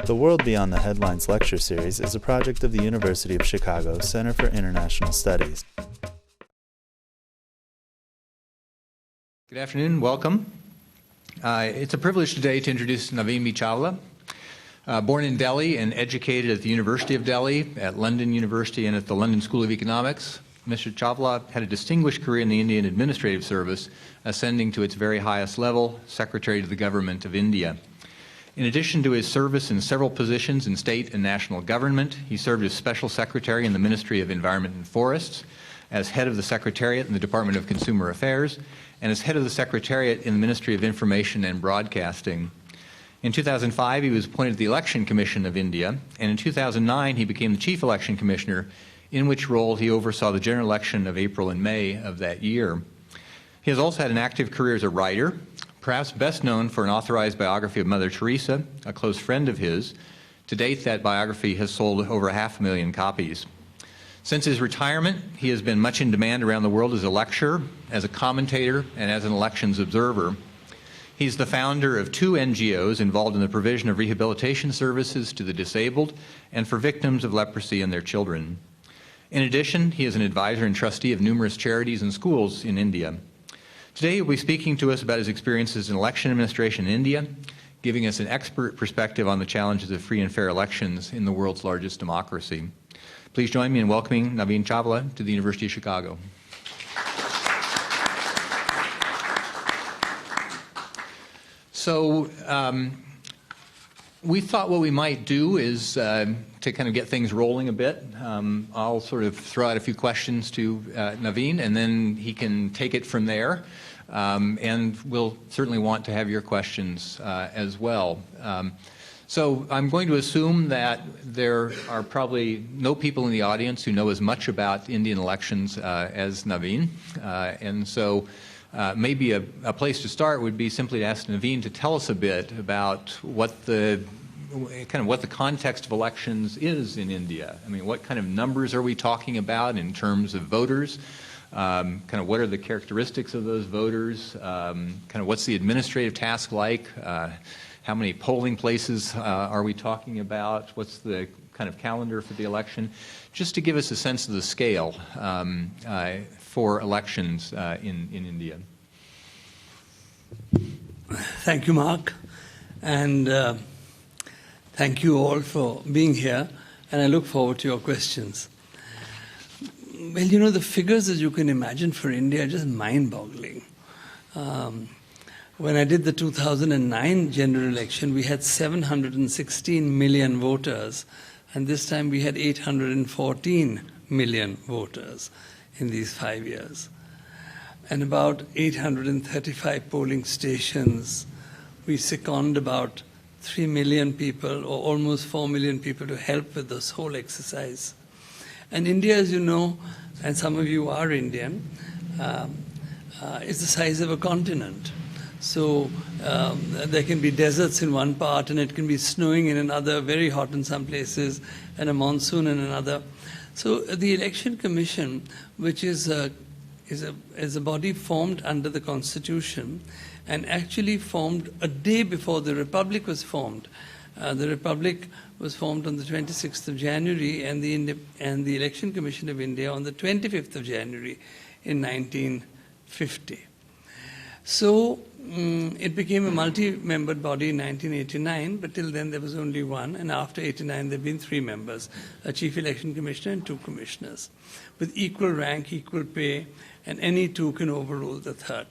The World Beyond the Headlines lecture series is a project of the University of Chicago Center for International Studies. Good afternoon, welcome. It's a privilege today to introduce Navin B. Chawla. Born in Delhi and educated at the University of Delhi, at London University, and at the London School of Economics, Mr. Chawla had a distinguished career in the Indian Administrative Service, ascending to its very highest level, Secretary to the Government of India. In addition to his service in several positions in state and national government, he served as Special Secretary in the Ministry of Environment and Forests, as head of the Secretariat in the Department of Consumer Affairs, and as head of the Secretariat in the Ministry of Information and Broadcasting. In 2005, he was appointed to the Election Commission of India, and in 2009, he became the Chief Election Commissioner, in which role he oversaw the general election of April and May of that year. He has also had an active career as a writer, perhaps best known for an authorized biography of Mother Teresa, a close friend of his. To date, that biography has sold over 500,000 copies. Since his retirement, he has been much in demand around the world as a lecturer, as a commentator, and as an elections observer. He's the founder of 2 NGOs involved in the provision of rehabilitation services to the disabled and for victims of leprosy and their children. In addition, he is an advisor and trustee of numerous charities and schools in India. Today, he'll be speaking to us about his experiences in election administration in India, giving us an expert perspective on the challenges of free and fair elections in the world's largest democracy. Please join me in welcoming Navin Chawla to the University of Chicago. So, we thought what we might do is to kind of get things rolling a bit. I'll sort of throw out a few questions to Navin, and then he can take it from there. And we'll certainly want to have your questions as well. So I'm going to assume that there are probably no people in the audience who know as much about Indian elections as Navin. And so maybe a place to start would be simply to ask Navin to tell us a bit about what the context of elections is in India. I mean, what kind of numbers are we talking about in terms of voters? Kind of what are the characteristics of those voters? Kind of what's the administrative task like? How many polling places are we talking about? What's the kind of calendar for the election? Just to give us a sense of the scale for elections in India. Thank you, Mark, and thank you all for being here, and I look forward to your questions. Well, you know, the figures, as you can imagine, for India are just mind-boggling. When I did the 2009 general election, we had 716 million voters, and this time we had 814 million voters in these 5 years. And about 835 polling stations. We seconded about 3 million people, or almost 4 million people, to help with this whole exercise. And India, as you know, and some of you are Indian, is the size of a continent. So there can be deserts in one part, and it can be snowing in another, very hot in some places, and a monsoon in another. So the Election Commission, which is a body formed under the Constitution, and actually formed a day before the Republic was formed. The Republic was formed on the 26th of January, and the Election Commission of India on the 25th of January in 1950. So it became a multi-membered body in 1989, but till then there was only one, and after 89 there have been 3 members, a Chief Election Commissioner and 2 commissioners, with equal rank, equal pay, and any 2 can overrule the 3rd.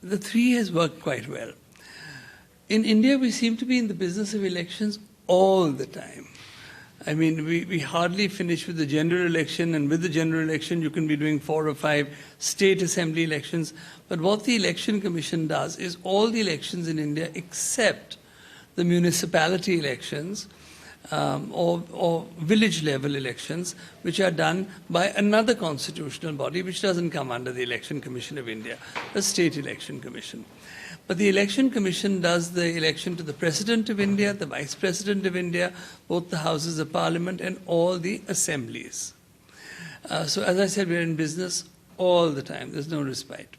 The 3 has worked quite well. In India, we seem to be in the business of elections all the time. I mean, we hardly finish with the general election, and with the general election, you can be doing 4 or 5 state assembly elections. But what the Election Commission does is all the elections in India, except the municipality elections or village-level elections, which are done by another constitutional body, which doesn't come under the Election Commission of India, the State Election Commission. But the Election Commission does the election to the President of India, the Vice President of India, both the Houses of Parliament, and all the assemblies. So as I said, we're in business all the time. There's no respite.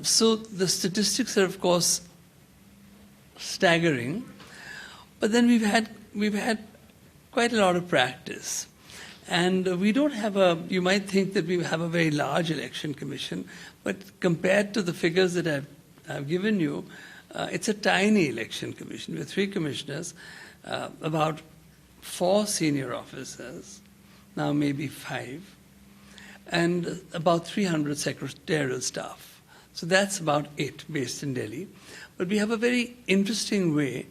So the statistics are, of course, staggering. But then we've had quite a lot of practice. And we don't have you might think that we have a very large election commission, but compared to the figures that I've given you, it's a tiny election commission. We have 3 commissioners, about 4 senior officers, now maybe 5, and about 300 secretarial staff. So that's about it based in Delhi. But we have a very interesting way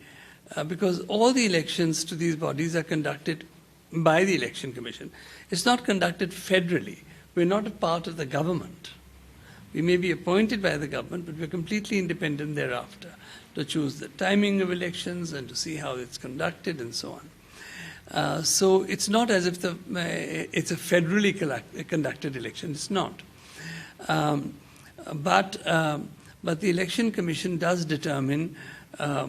because all the elections to these bodies are conducted by the Election Commission. It's not conducted federally. We're not a part of the government. We may be appointed by the government, but we're completely independent thereafter to choose the timing of elections and to see how it's conducted and so on. So it's not as if it's a federally conducted election. It's not. But the Election Commission does determine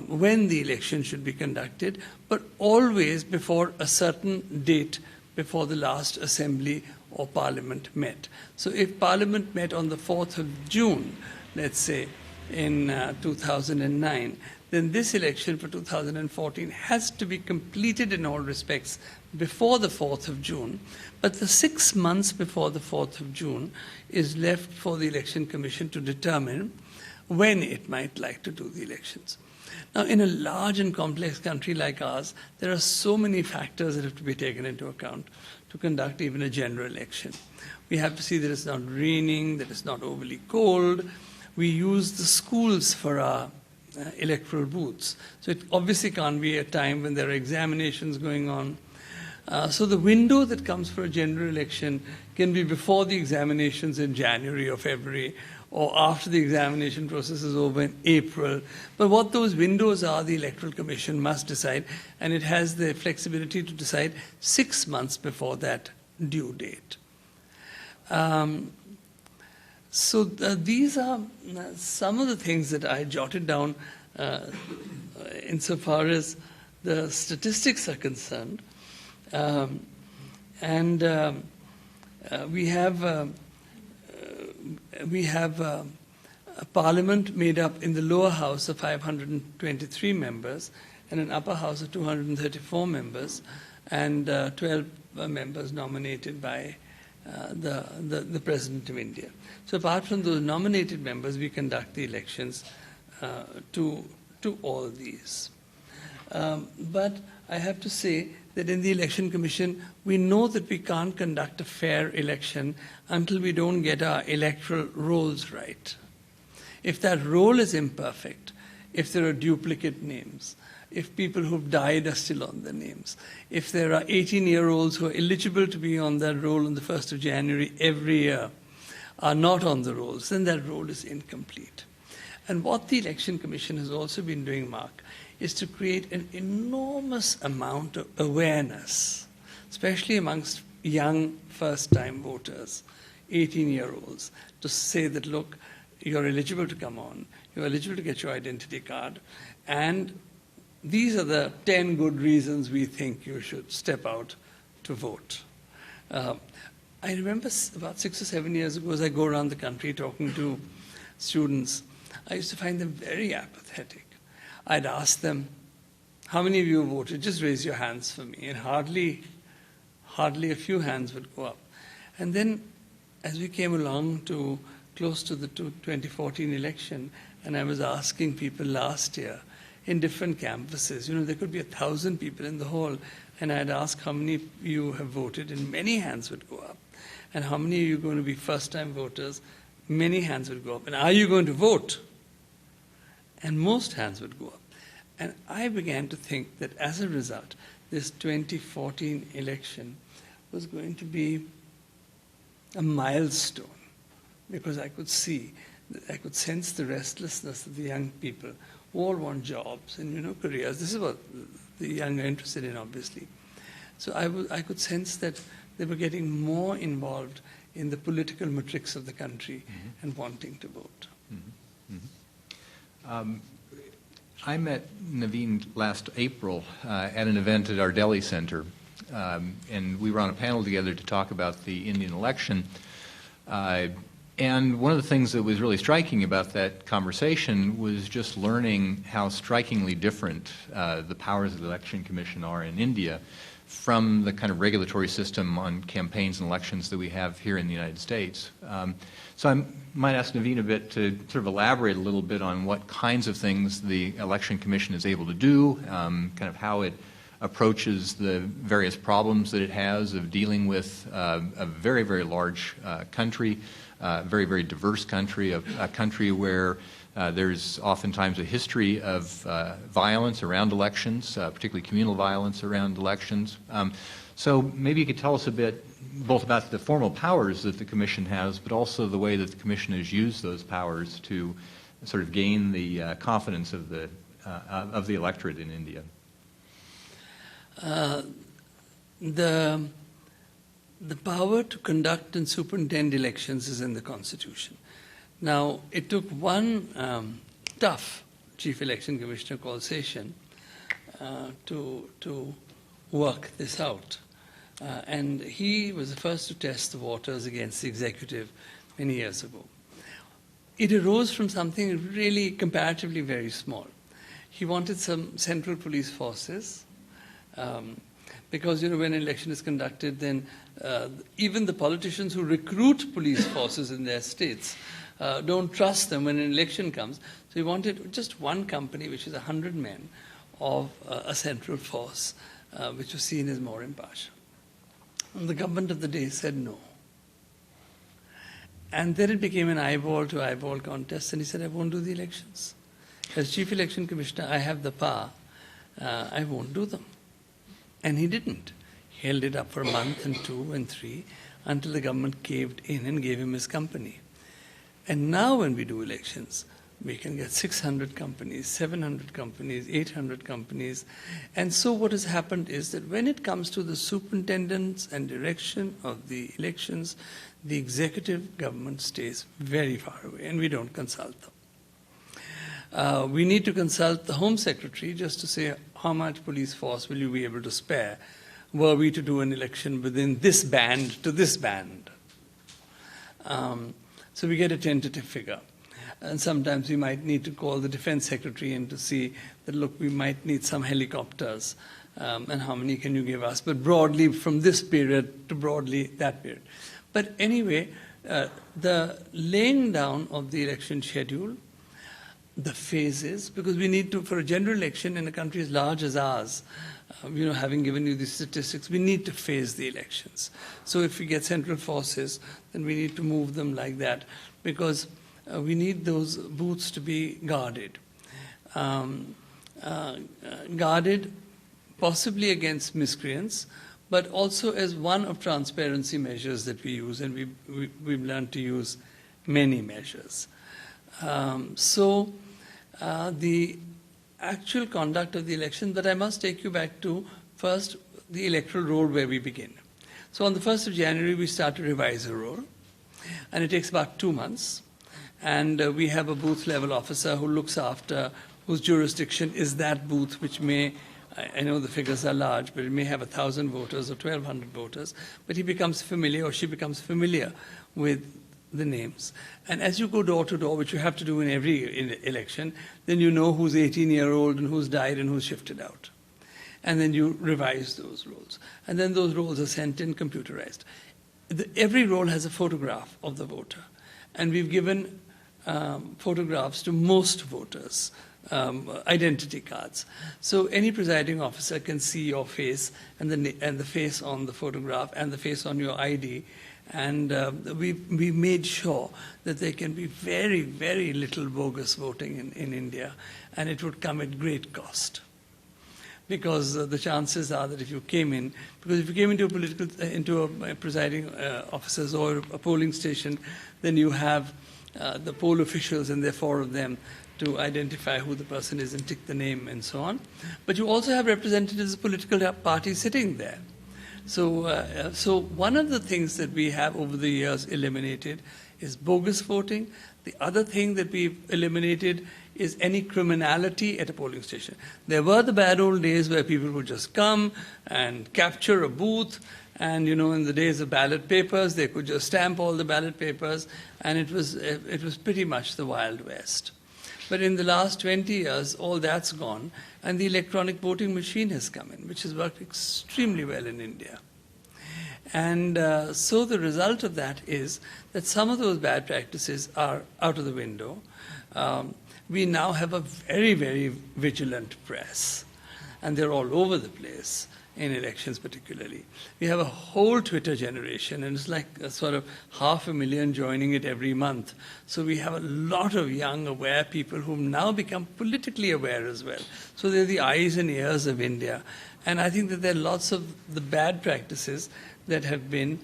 when the election should be conducted, but always before a certain date before the last assembly or parliament met. So if parliament met on the 4th of June, let's say, in 2009, then this election for 2014 has to be completed in all respects before the 4th of June. But the 6 months before the 4th of June is left for the Election Commission to determine when it might like to do the elections. Now, in a large and complex country like ours, there are so many factors that have to be taken into account to conduct even a general election. We have to see that it's not raining, that it's not overly cold. We use the schools for our electoral booths. So it obviously can't be a time when there are examinations going on. So the window that comes for a general election can be before the examinations in January or February, or after the examination process is over in April. But what those windows are, the Electoral Commission must decide, and it has the flexibility to decide 6 months before that due date. These are some of the things that I jotted down insofar as the statistics are concerned. We have a parliament made up in the lower house of 523 members and an upper house of 234 members and 12 members nominated by the President of India. So apart from those nominated members, we conduct the elections to all these. But I have to say that in the Election Commission, we know that we can't conduct a fair election until we don't get our electoral rolls right. If that roll is imperfect, if there are duplicate names, if people who've died are still on their names, if there are 18-year-olds who are eligible to be on that roll on the 1st of January every year are not on the rolls, then that roll is incomplete. And what the Election Commission has also been doing, Mark, is to create an enormous amount of awareness, especially amongst young first-time voters, 18-year-olds, to say that, look, you're eligible to come on, you're eligible to get your identity card, and these are the 10 good reasons we think you should step out to vote. I remember about 6 or 7 years ago, as I go around the country talking to students, I used to find them very apathetic. I'd ask them, how many of you voted? Just raise your hands for me. And hardly a few hands would go up. And then as we came along to close to the 2014 election, and I was asking people last year in different campuses, there could be 1,000 people in the hall, and I'd ask how many of you have voted, and many hands would go up. And how many of you are going to be first-time voters? Many hands would go up. And are you going to vote? And most hands would go up. And I began to think that as a result, this 2014 election was going to be a milestone, because I could sense the restlessness of the young people who all want jobs and careers. This is what the young are interested in, obviously. So I could sense that they were getting more involved in the political matrix of the country and wanting to vote. I met Navin last April at an event at our Delhi Center, and we were on a panel together to talk about the Indian election. And one of the things that was really striking about that conversation was just learning how strikingly different the powers of the Election Commission are in India from the kind of regulatory system on campaigns and elections that we have here in the United States. So I might ask Navin a bit to sort of elaborate a little bit on what kinds of things the Election Commission is able to do, kind of how it approaches the various problems that it has of dealing with a very, very large country, very, very diverse country, a country where there's oftentimes a history of violence around elections, particularly communal violence around elections. So maybe you could tell us a bit both about the formal powers that the Commission has, but also the way that the Commission has used those powers to sort of gain the confidence of the electorate in India. The power to conduct and superintend elections is in the Constitution. Now, it took one tough Chief Election Commissioner called Session to work this out. And he was the first to test the waters against the executive many years ago. It arose from something really comparatively very small. He wanted some central police forces, because when an election is conducted, then even the politicians who recruit police forces in their states don't trust them when an election comes. So he wanted just one company, which is 100 men, of a central force, which was seen as more impartial. And the government of the day said no. And then it became an eyeball to eyeball contest, and he said, I won't do the elections. As Chief Election Commissioner, I have the power. I won't do them. And he didn't. He held it up for a month and 2 and 3 until the government caved in and gave him his company. And now when we do elections, we can get 600 companies, 700 companies, 800 companies. And so what has happened is that when it comes to the superintendence and direction of the elections, the executive government stays very far away, and we don't consult them. We need to consult the Home Secretary just to say, how much police force will you be able to spare were we to do an election within this band to this band? So we get a tentative figure. And sometimes we might need to call the Defense Secretary in to see that, look, we might need some helicopters, and how many can you give us? But broadly from this period to broadly that period. But anyway, the laying down of the election schedule, the phases, because we need to, for a general election in a country as large as ours, having given you the statistics, we need to phase the elections. So if we get central forces, then we need to move them like that, because we need those booths to be guarded. Guarded possibly against miscreants, but also as one of transparency measures that we use, and we've learned to use many measures. So the actual conduct of the election, but I must take you back to first the electoral roll where we begin. So on the 1st of January, we start to revise a roll, and it takes about 2 months. And we have a booth level officer who looks after, whose jurisdiction is that booth, which may, I know the figures are large, but it may have 1,000 voters or 1,200 voters, but he becomes familiar, or she becomes familiar with the names. And as you go door to door, which you have to do in every election, then you know who's 18-year-old and who's died and who's shifted out. And then you revise those rolls. And then those rolls are sent in computerized. Every roll has a photograph of the voter. And we've given photographs to most voters, identity cards. So any presiding officer can see your face and the face on the photograph and the face on your ID. And we made sure that there can be very, very little bogus voting in India, and it would come at great cost. Because the chances are that if you came in, because if you came into a presiding officer's or a polling station, then you have the poll officials, and there are 4 of them to identify who the person is and tick the name and so on. But you also have representatives of political parties sitting there. So one of the things that we have over the years eliminated is bogus voting. The other thing that we've eliminated is any criminality at a polling station. There were the bad old days where people would just come and capture a booth And, you know, in the days of ballot papers, they could just stamp all the ballot papers, and it was pretty much the Wild West. But in the last 20 years, all that's gone, and the electronic voting machine has come in, which has worked extremely well in India. And so the result of that is that some of those bad practices are out of the window. We now have a very, very vigilant press, and they're all over the place, in elections particularly. We have a whole Twitter generation, and it's like a sort of 500,000 joining it every month. So we have a lot of young, aware people who've now become politically aware as well. So they're the eyes and ears of India. And I think that there are lots of the bad practices that have been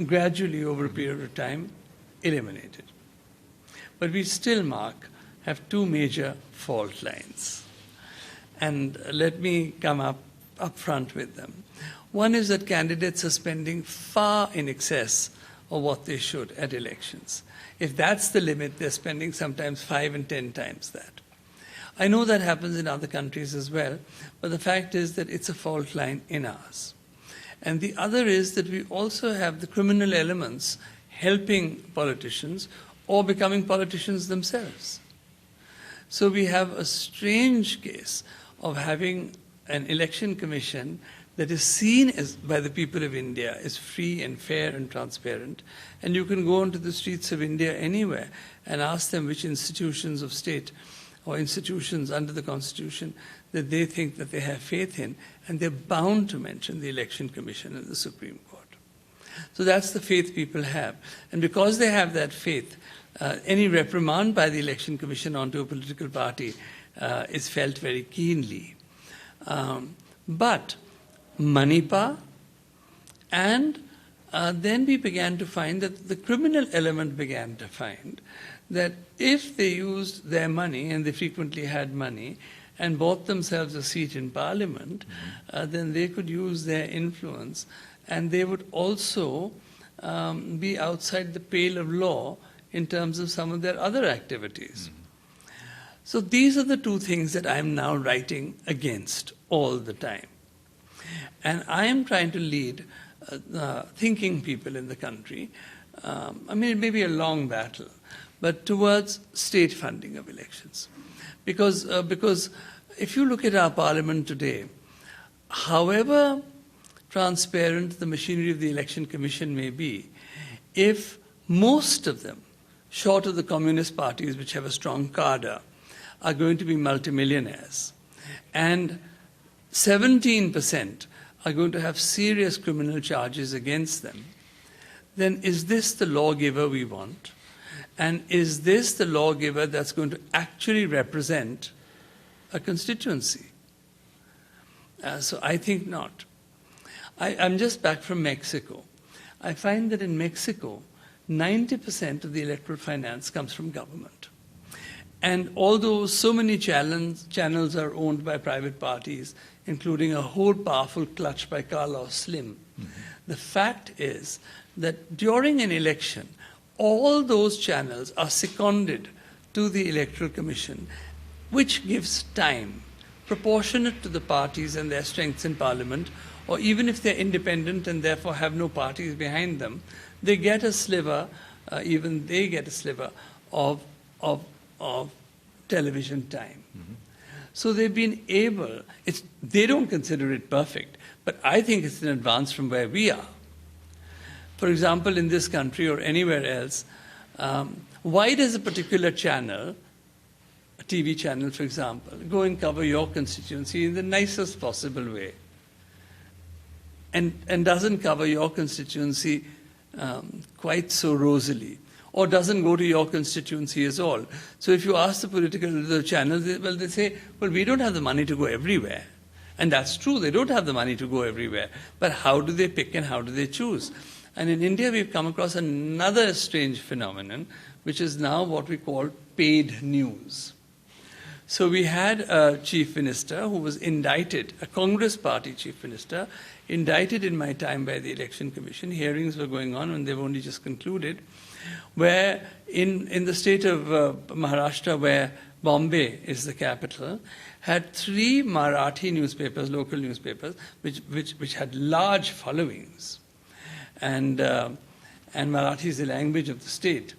gradually, over a period of time, eliminated. But we still, Mark, have two major fault lines. And let me come up front with them. One is that candidates are spending far in excess of what they should at elections. If that's the limit, they're spending sometimes 5 and 10 times that. I know that happens in other countries as well, but the fact is that it's a fault line in ours. And the other is that we also have the criminal elements helping politicians or becoming politicians themselves. So we have a strange case of having an election commission that is seen as, by the people of India, as free and fair and transparent. And you can go onto the streets of India anywhere and ask them which institutions of state or institutions under the Constitution that they think that they have faith in, and they're bound to mention the Election Commission and the Supreme Court. So that's the faith people have. And because they have that faith, any reprimand by the Election Commission onto a political party is felt very keenly. But Manipur, and then we began to find that the criminal element began to find that if they used their money, and they frequently had money, and bought themselves a seat in parliament, then they could use their influence, and they would also be outside the pale of law in terms of some of their other activities. So these are the two things that I'm now writing against all the time. And I am trying to lead thinking people in the country, I mean, it may be a long battle, but towards state funding of elections. Because if you look at our parliament today, however transparent the machinery of the Election Commission may be, if most of them, short of the communist parties which have a strong cadre, are going to be multimillionaires, and 17% are going to have serious criminal charges against them, then is this the lawgiver we want? And is this the lawgiver that's going to actually represent a constituency? So I think not. I'm just back from Mexico. I find that in Mexico, 90% of the electoral finance comes from government. And although so many channels are owned by private parties, including a whole powerful clutch by Carlos Slim, the fact is that during an election, all those channels are seconded to the Electoral Commission, which gives time proportionate to the parties and their strengths in Parliament, or even if they're independent and therefore have no parties behind them, they get a sliver, even they get a sliver of television time. So they've been able, they don't consider it perfect, but I think it's an advance from where we are. For example, in this country or anywhere else, why does a particular channel, a TV channel for example, go and cover your constituency in the nicest possible way and doesn't cover your constituency quite so rosily, or doesn't go to your constituency at all? So if you ask the channels, they say, well, we don't have the money to go everywhere. And that's true, they don't have the money to go everywhere. But how do they pick and how do they choose? And in India, we've come across another strange phenomenon, which is now what we call paid news. So we had a chief minister who was indicted, a Congress party chief minister, indicted in my time by the Election Commission. Hearings were going on and they've only just concluded, where in the state of Maharashtra, where Bombay is the capital, had 3 Marathi newspapers, local newspapers, which had large followings. and Marathi is the language of the state.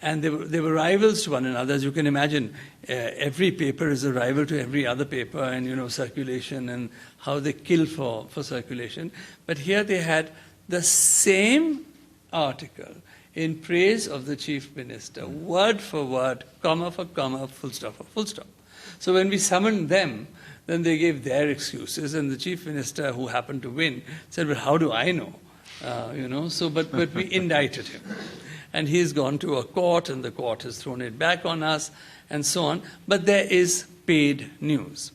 And they were rivals to one another. As you can imagine, every paper is a rival to every other paper, and circulation and how they kill for circulation. But here they had the same article in praise of the chief minister, word for word, comma for comma, full stop for full stop. So when we summoned them, then they gave their excuses, and the chief minister, who happened to win, said, "Well, how do I know?" But we indicted him. And he's gone to a court, and the court has thrown it back on us, and so on. But there is paid news.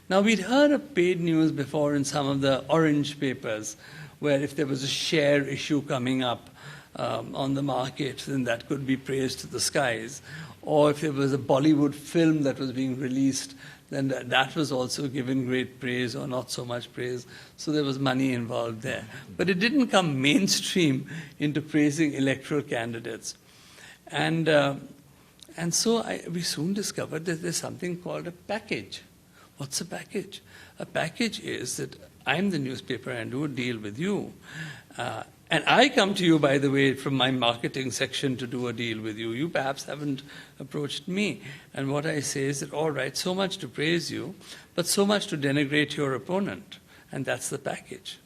Now, we'd heard of paid news before in some of the orange papers, where if there was a share issue coming up on the market, then that could be praised to the skies. Or if there was a Bollywood film that was being released, then that was also given great praise or not so much praise. So there was money involved there. But it didn't come mainstream into praising electoral candidates. And so we soon discovered that there's something called a package. What's a package? A package is that I'm the newspaper and do a deal with you. And I come to you, by the way, from my marketing section to do a deal with you. You perhaps haven't approached me. And what I say is that, all right, so much to praise you, but so much to denigrate your opponent. And that's the package.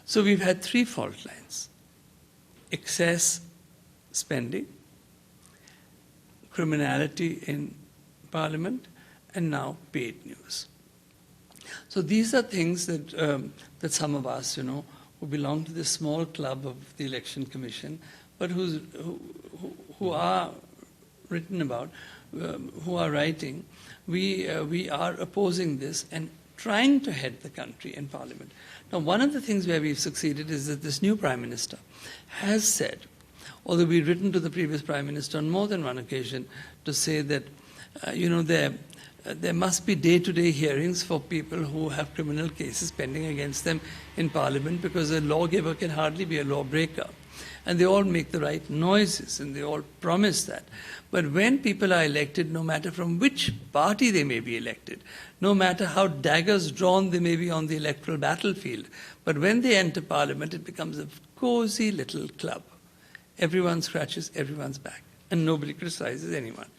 So we've had 3 fault lines: excess spending, criminality in Parliament, and now paid news. So these are things that that some of us, who belong to this small club of the Election Commission, but who are written about, who are writing, we are opposing this and trying to head the country in Parliament. Now, one of the things where we've succeeded is that this new Prime Minister has said, although we've written to the previous Prime Minister on more than one occasion to say that, there must be day-to-day hearings for people who have criminal cases pending against them in Parliament, because a lawgiver can hardly be a lawbreaker. And they all make the right noises, and they all promise that. But when people are elected, no matter from which party they may be elected, no matter how daggers drawn they may be on the electoral battlefield, but when they enter Parliament, it becomes a cozy little club. Everyone scratches everyone's back, and nobody criticizes anyone.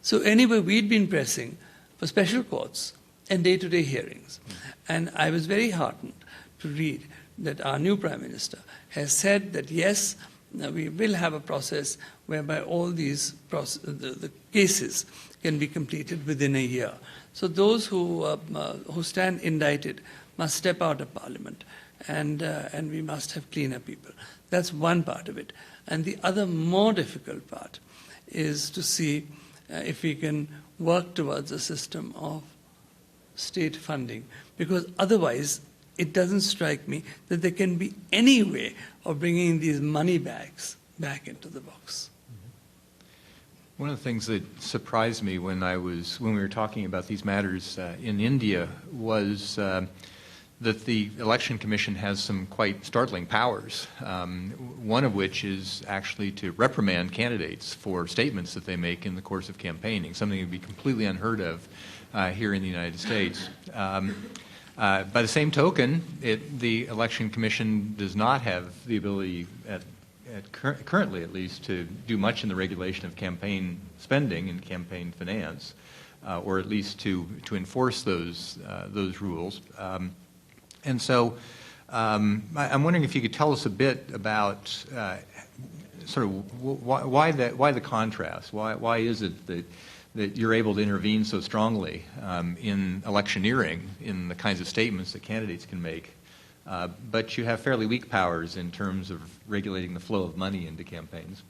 So anyway, we'd been pressing for special courts and day-to-day hearings. And I was very heartened to read that our new Prime Minister has said that, yes, we will have a process whereby all these the cases can be completed within a year. So those who stand indicted must step out of Parliament, and we must have cleaner people. That's one part of it. And the other more difficult part is to see if we can work towards a system of state funding, because otherwise it doesn't strike me that there can be any way of bringing these money bags back into the box. One of the things that surprised me when we were talking about these matters in India was that the Election Commission has some quite startling powers, one of which is actually to reprimand candidates for statements that they make in the course of campaigning, something that would be completely unheard of here in the United States. By the same token, the Election Commission does not have the ability, currently at least, to do much in the regulation of campaign spending and campaign finance, or at least to enforce those rules. And so I'm wondering if you could tell us a bit about sort of why the contrast? Why is it that you're able to intervene so strongly in electioneering, in the kinds of statements that candidates can make, but you have fairly weak powers in terms of regulating the flow of money into campaigns?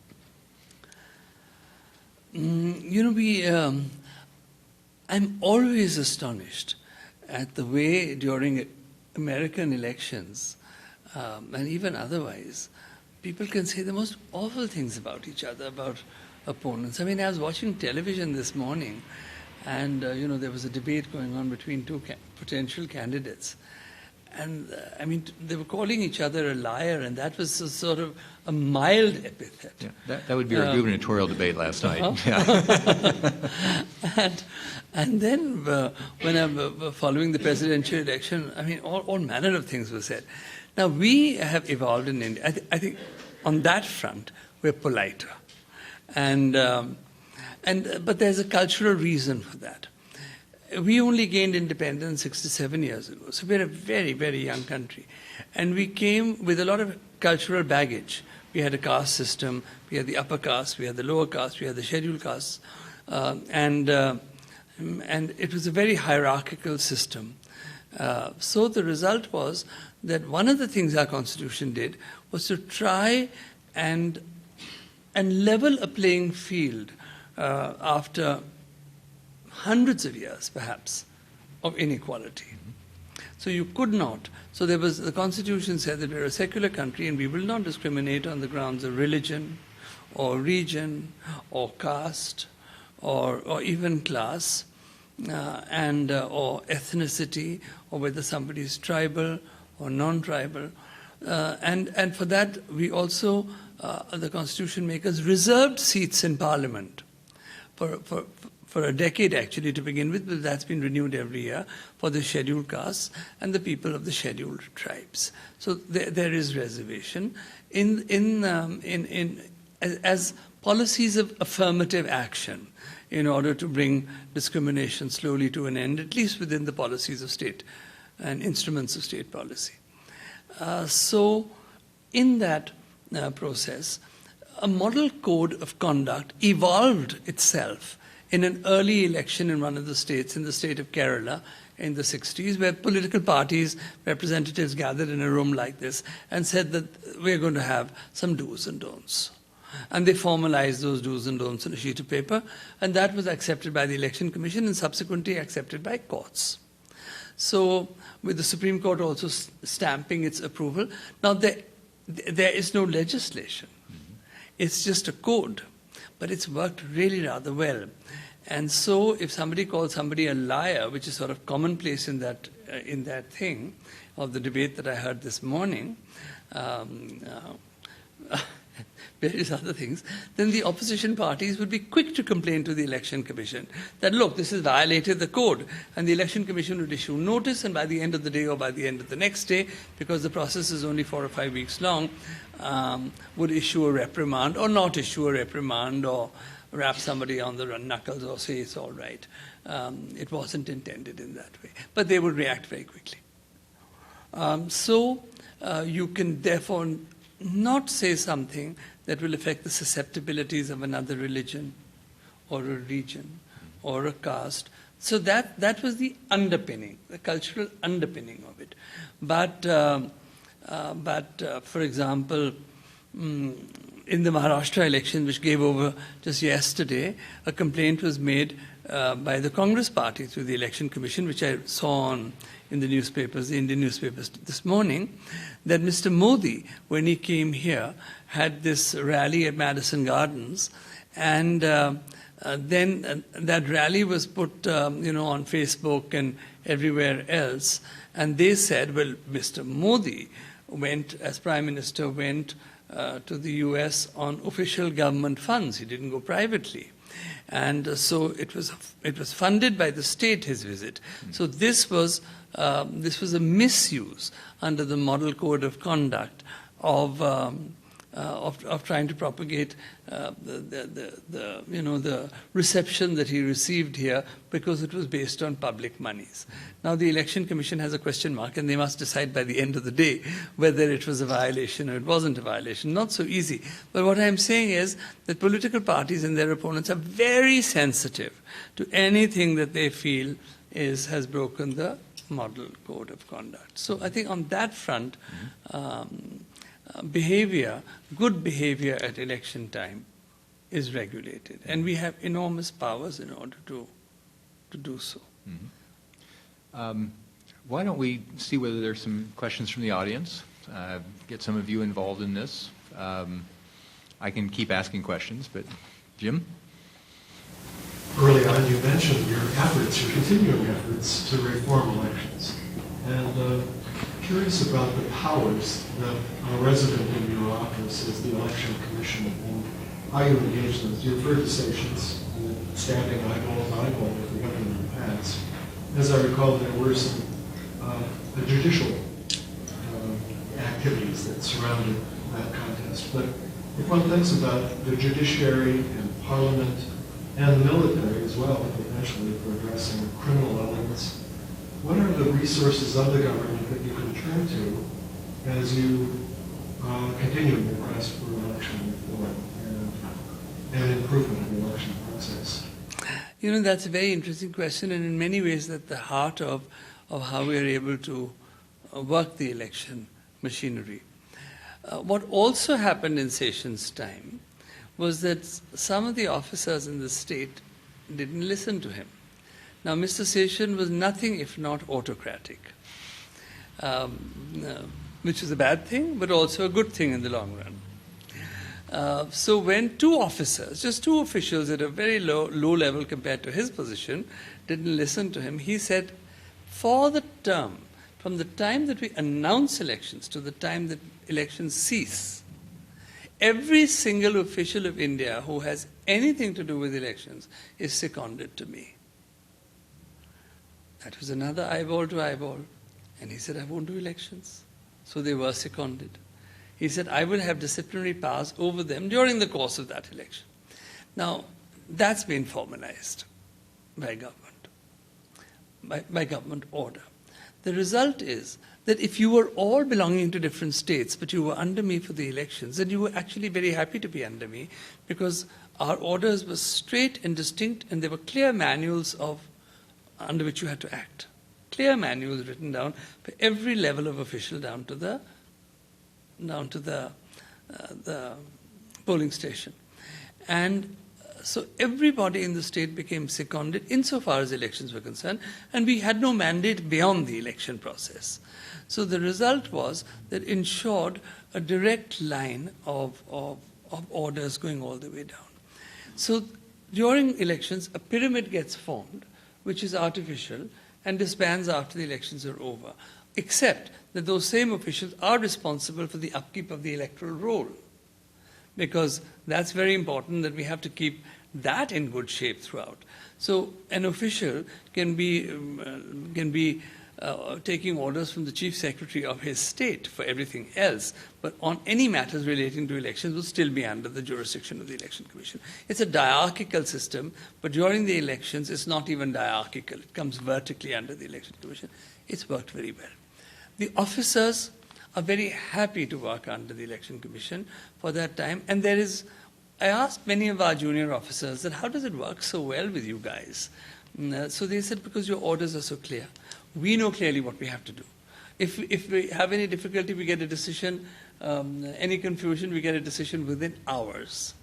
I'm always astonished at the way during American elections, and even otherwise, people can say the most awful things about each other, about opponents. I mean, I was watching television this morning, and there was a debate going on between 2 potential candidates. And I mean, they were calling each other a liar, and that was sort of a mild epithet. Yeah, that would be our gubernatorial debate last night. Yeah. And then when I'm following the presidential election, I mean, all manner of things were said. Now, we have evolved in India. I think on that front, we're politer. But there's a cultural reason for that. We only gained independence 67 years ago. So we're a very, very young country. And we came with a lot of cultural baggage. We had a caste system. We had the upper caste. We had the lower caste. We had the scheduled castes. And it was a very hierarchical system. So the result was that one of the things our Constitution did was to try and level a playing field after hundreds of years, perhaps, of inequality. So you could not. So the Constitution said that we're a secular country and we will not discriminate on the grounds of religion or region or caste or even class or ethnicity or whether somebody is tribal or non-tribal. And for that, we also, the Constitution makers reserved seats in Parliament for a decade, actually, to begin with, but that's been renewed every year for the scheduled castes and the people of the scheduled tribes. So there is reservation as policies of affirmative action in order to bring discrimination slowly to an end, at least within the policies of state and instruments of state policy. So in that process, a model code of conduct evolved itself in an early election in one of the states, in the state of Kerala, in the 60s, where political parties, representatives gathered in a room like this and said that we're going to have some do's and don'ts. And they formalized those do's and don'ts on a sheet of paper, and that was accepted by the Election Commission and subsequently accepted by courts. So, with the Supreme Court also stamping its approval. Now, there is no legislation. It's just a code, but it's worked really rather well. And so, if somebody calls somebody a liar, which is sort of commonplace in that thing of the debate that I heard this morning, various other things, then the opposition parties would be quick to complain to the Election Commission that, look, this has violated the code. And the Election Commission would issue notice, and by the end of the day or by the end of the next day, because the process is only 4 or 5 weeks long, would issue a reprimand or not issue a reprimand or rap somebody on the knuckles or say it's all right. It wasn't intended in that way. But they would react very quickly. So you can therefore not say something that will affect the susceptibilities of another religion or a region or a caste. So that was the underpinning, the cultural underpinning of it. But for example, in the Maharashtra election, which gave over just yesterday, a complaint was made by the Congress party through the Election Commission, which I saw in the newspapers, the Indian newspapers this morning, that Mr. Modi, when he came here, had this rally at Madison Gardens, and then that rally was put, on Facebook and everywhere else, and they said, well, Mr. Modi went, as Prime Minister, went to the US on official government funds. He didn't go privately. And so it was funded by the state, his visit. So this was a misuse under the Model Code of Conduct of trying to propagate the reception that he received here because it was based on public monies. Now the Election Commission has a question mark, and they must decide by the end of the day whether it was a violation or it wasn't a violation. Not so easy. But what I'm saying is that political parties and their opponents are very sensitive to anything that they feel has broken the Model Code of Conduct. So I think on that front, good behavior at election time is regulated. And we have enormous powers in order to do so. Mm-hmm. Why don't we see whether there's some questions from the audience, get some of you involved in this. I can keep asking questions, but Jim? Early on you mentioned your continuing efforts to reform elections. And curious about the powers that are resident in your office as the Election Commission and how you engage them. You referred to sanctions, standing eyeball to eyeball with the government in the past. As I recall, there were some a judicial activities that surrounded that contest. But if one thinks about the judiciary and parliament and the military as well, potentially for addressing criminal elements, what are the resources of the government that you can turn to as you continue the quest for election reform and improvement of the election process? You know, that's a very interesting question, and in many ways at the heart of how we are able to work the election machinery. What also happened in Sessions' time was that some of the officers in the state didn't listen to him. Now, Mr. Sessions was nothing if not autocratic, which is a bad thing, but also a good thing in the long run. So when two officers, just two officials at a very low level compared to his position, didn't listen to him, he said, for the term, from the time that we announce elections to the time that elections cease, every single official of India who has anything to do with elections is seconded to me. That was another eyeball to eyeball. And he said, I won't do elections. So they were seconded. He said, I will have disciplinary powers over them during the course of that election. Now, that's been formalized by government, by government order. The result is that if you were all belonging to different states, but you were under me for the elections, then you were actually very happy to be under me, because our orders were straight and distinct, and there were clear manuals under which you had to act. Clear manuals written down for every level of official down to the polling station. And so everybody in the state became seconded insofar as elections were concerned, and we had no mandate beyond the election process. So the result was that ensured a direct line of orders going all the way down. So during elections, a pyramid gets formed, which is artificial, and disbands after the elections are over, except that those same officials are responsible for the upkeep of the electoral roll, because that's very important, that we have to keep that in good shape throughout. So an official can be taking orders from the chief secretary of his state for everything else, but on any matters relating to elections will still be under the jurisdiction of the Election Commission. It's a diarchical system, but during the elections it's not even diarchical. It comes vertically under the Election Commission. It's worked very well. The officers are very happy to work under the Election Commission for that time, and I asked many of our junior officers that how does it work so well with you guys? So they said, because your orders are so clear. We know clearly what we have to do. If we have any difficulty, we get a decision, any confusion, we get a decision within hours.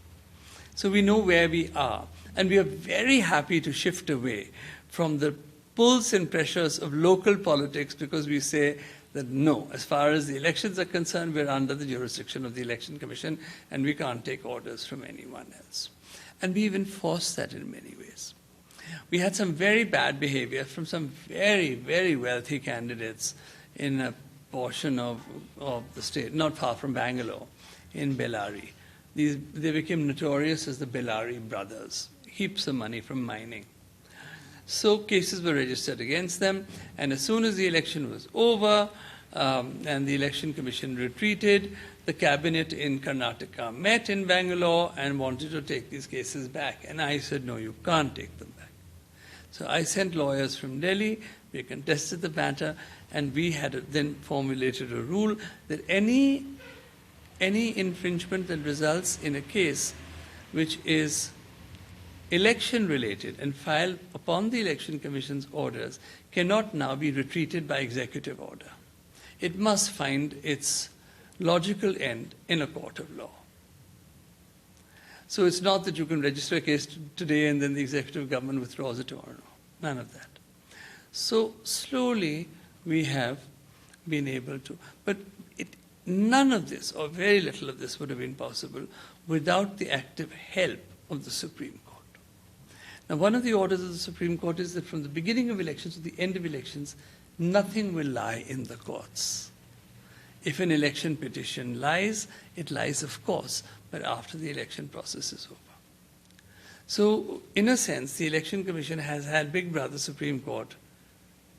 So we know where we are. And we are very happy to shift away from the pulls and pressures of local politics, because we say that no, as far as the elections are concerned, we're under the jurisdiction of the Election Commission and we can't take orders from anyone else. And we even enforce that in many ways. We had some very bad behavior from some very, very wealthy candidates in a portion of the state, not far from Bangalore, in Bellary. They became notorious as the Bellary brothers, heaps of money from mining. So cases were registered against them, and as soon as the election was over and the Election Commission retreated, the cabinet in Karnataka met in Bangalore and wanted to take these cases back. And I said, no, you can't take them back. So I sent lawyers from Delhi, we contested the matter, and we had then formulated a rule that any infringement that results in a case which is election-related and filed upon the Election Commission's orders cannot now be retreated by executive order. It must find its logical end in a court of law. So it's not that you can register a case today and then the executive government withdraws it tomorrow. None of that. So slowly we have been able to. But none of this, or very little of this, would have been possible without the active help of the Supreme Court. Now, one of the orders of the Supreme Court is that from the beginning of elections to the end of elections, nothing will lie in the courts. If an election petition lies, it lies, of course, but after the election process is over. So, in a sense, the Election Commission has had Big Brother Supreme Court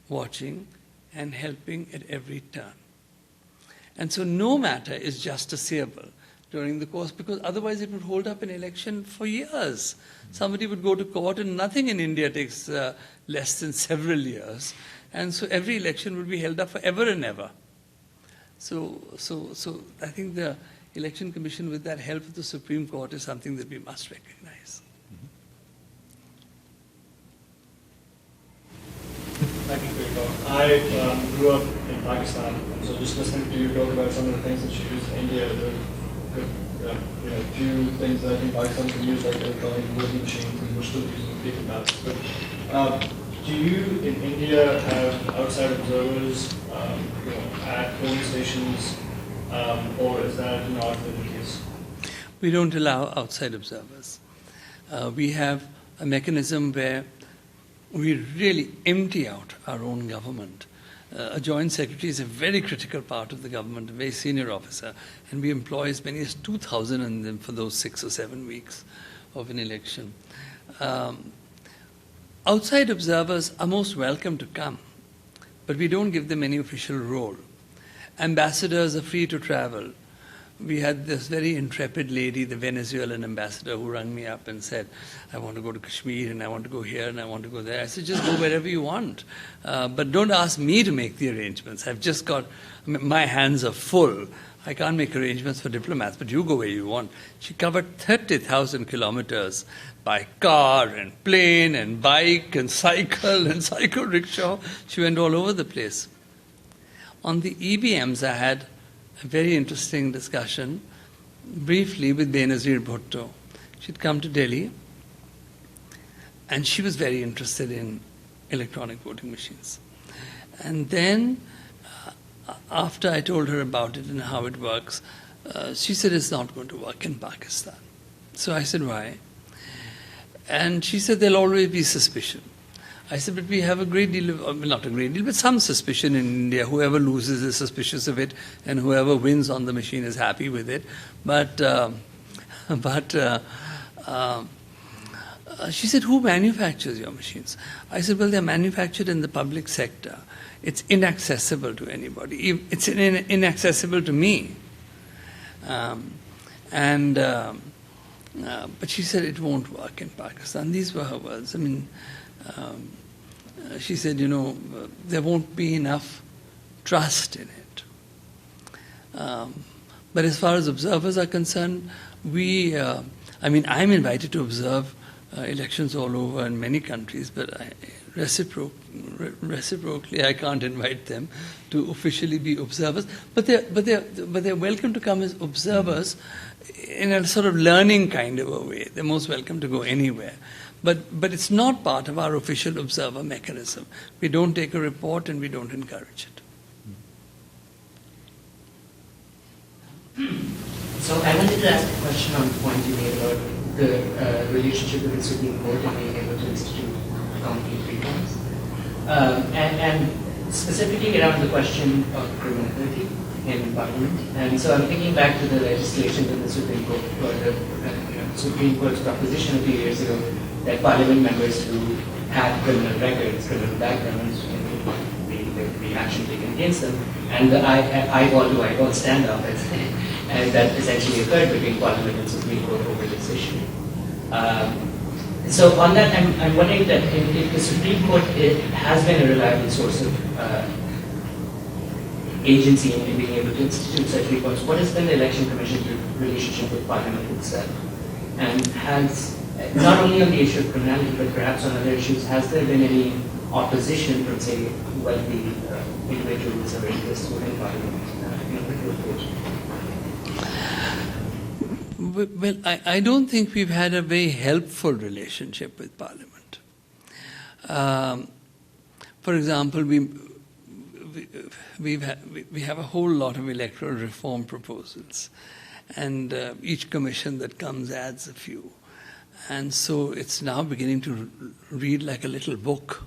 watching and helping at every turn. And so no matter is justiciable during the course, because otherwise it would hold up an election for years. Somebody would go to court, and nothing in India takes less than several years. And so every election would be held up forever and ever. So I think the Election Commission, with that help of the Supreme Court, is something that we must recognize. Thank you for your talk. I grew up in Pakistan, so just listening to you talk about some of the things that you use in India, a few things that I think Pakistan can use, like electronic voting machines, and we're still using paper ballots. But do you in India have outside observers, at polling stations, or is that not the case? We don't allow outside observers. We have a mechanism where we really empty out our own government. A joint secretary is a very critical part of the government, a very senior officer, and we employ as many as 2,000 in them for those 6 or 7 weeks of an election. Outside observers are most welcome to come, but we don't give them any official role. Ambassadors are free to travel. We had this very intrepid lady, the Venezuelan ambassador, who rang me up and said, I want to go to Kashmir, and I want to go here, and I want to go there. I said, just go wherever you want. But don't ask me to make the arrangements. My hands are full. I can't make arrangements for diplomats, but you go where you want. She covered 30,000 kilometers by car and plane and bike and cycle rickshaw. She went all over the place. On the EBMs, I had a very interesting discussion, briefly, with Benazir Bhutto. She'd come to Delhi, and she was very interested in electronic voting machines. And then, after I told her about it and how it works, she said it's not going to work in Pakistan. So I said, why? And she said, there'll always be suspicion. I said, but we have a great deal of, not a great deal, but some suspicion in India. Whoever loses is suspicious of it, and whoever wins on the machine is happy with it. But she said, who manufactures your machines? I said, well, they're manufactured in the public sector. It's inaccessible to anybody. It's inaccessible to me. But she said it won't work in Pakistan. These were her words. I mean, she said, there won't be enough trust in it. But as far as observers are concerned, I'm invited to observe elections all over in many countries, but reciprocally, I can't invite them to officially be observers. But they're welcome to come as observers in a sort of learning kind of a way. They're most welcome to go anywhere. But it's not part of our official observer mechanism. We don't take a report and we don't encourage it. So I wanted to ask a question on the point you made about the relationship with the Supreme Court and being able to institute concrete reforms. And specifically around the question of criminality in Parliament. And so I'm thinking back to the legislation in the Supreme Court, or the Supreme Court's proposition a few years ago, that Parliament members who had criminal records, criminal backgrounds, there would be action taken against them. And the eyeball-to-eyeball standoff that essentially occurred between Parliament and Supreme Court over this issue. So on that, I'm wondering that if the Supreme Court has been a reliable source of agency in being able to institute such reforms, what has been the Election Commission's relationship with Parliament itself? And has, not only on the issue of criminality, but perhaps on other issues, has there been any opposition from, say, wealthy individuals or interests within Parliament to approach? Well, I don't think we've had a very helpful relationship with Parliament. For example, we have a whole lot of electoral reform proposals, and each commission that comes adds a few. And so it's now beginning to read like a little book.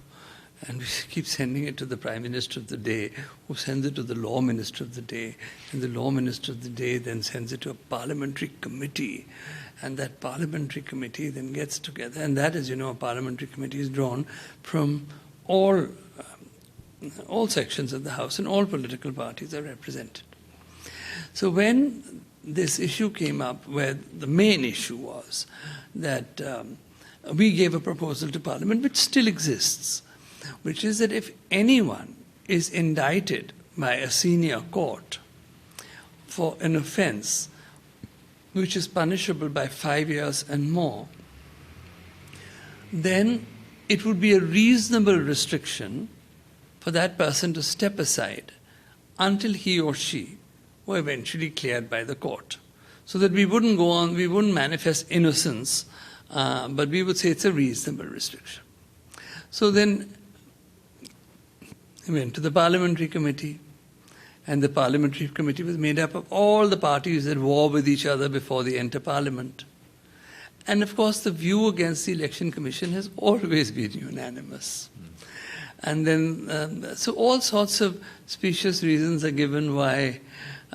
And we keep sending it to the Prime Minister of the day, who sends it to the Law Minister of the day. And the Law Minister of the day then sends it to a parliamentary committee. And that parliamentary committee then gets together. And that, as you know, a parliamentary committee is drawn from all sections of the House, and all political parties are represented. So when this issue came up, where the main issue was that we gave a proposal to Parliament, which still exists, which is that if anyone is indicted by a senior court for an offence which is punishable by 5 years and more, then it would be a reasonable restriction for that person to step aside until he or she were eventually cleared by the court. So that we wouldn't go on, we wouldn't manifest innocence, but we would say it's a reasonable restriction. So then we went to the parliamentary committee, and the parliamentary committee was made up of all the parties at war with each other before they enter parliament. And of course, the view against the Election Commission has always been unanimous. And then, so all sorts of specious reasons are given why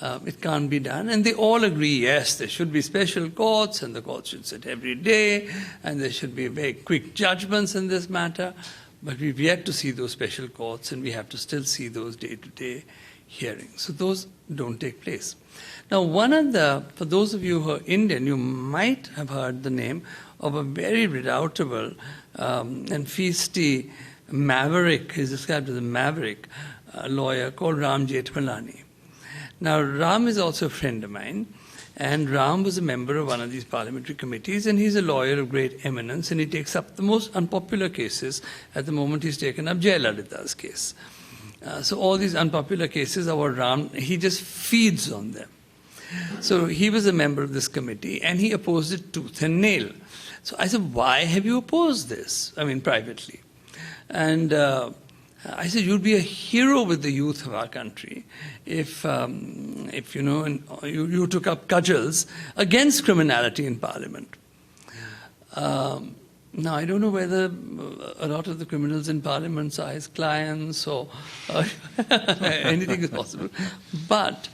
it can't be done. And they all agree, yes, there should be special courts, and the courts should sit every day, and there should be very quick judgments in this matter. But we've yet to see those special courts, and we have to still see those day-to-day hearings. So those don't take place. Now, for those of you who are Indian, you might have heard the name of a very redoubtable and feisty maverick, he's described as a maverick lawyer called Ram Jethmalani. Now, Ram is also a friend of mine, and Ram was a member of one of these parliamentary committees, and he's a lawyer of great eminence, and he takes up the most unpopular cases. At the moment, he's taken up Jayalalitha's case. So all these unpopular cases are what Ram, he just feeds on them. So he was a member of this committee, and he opposed it tooth and nail. So I said, why have you opposed this? I mean, privately. And I said, you'd be a hero with the youth of our country if you know, and you took up cudgels against criminality in Parliament. Now, I don't know whether a lot of the criminals in Parliament are his clients or anything is possible. But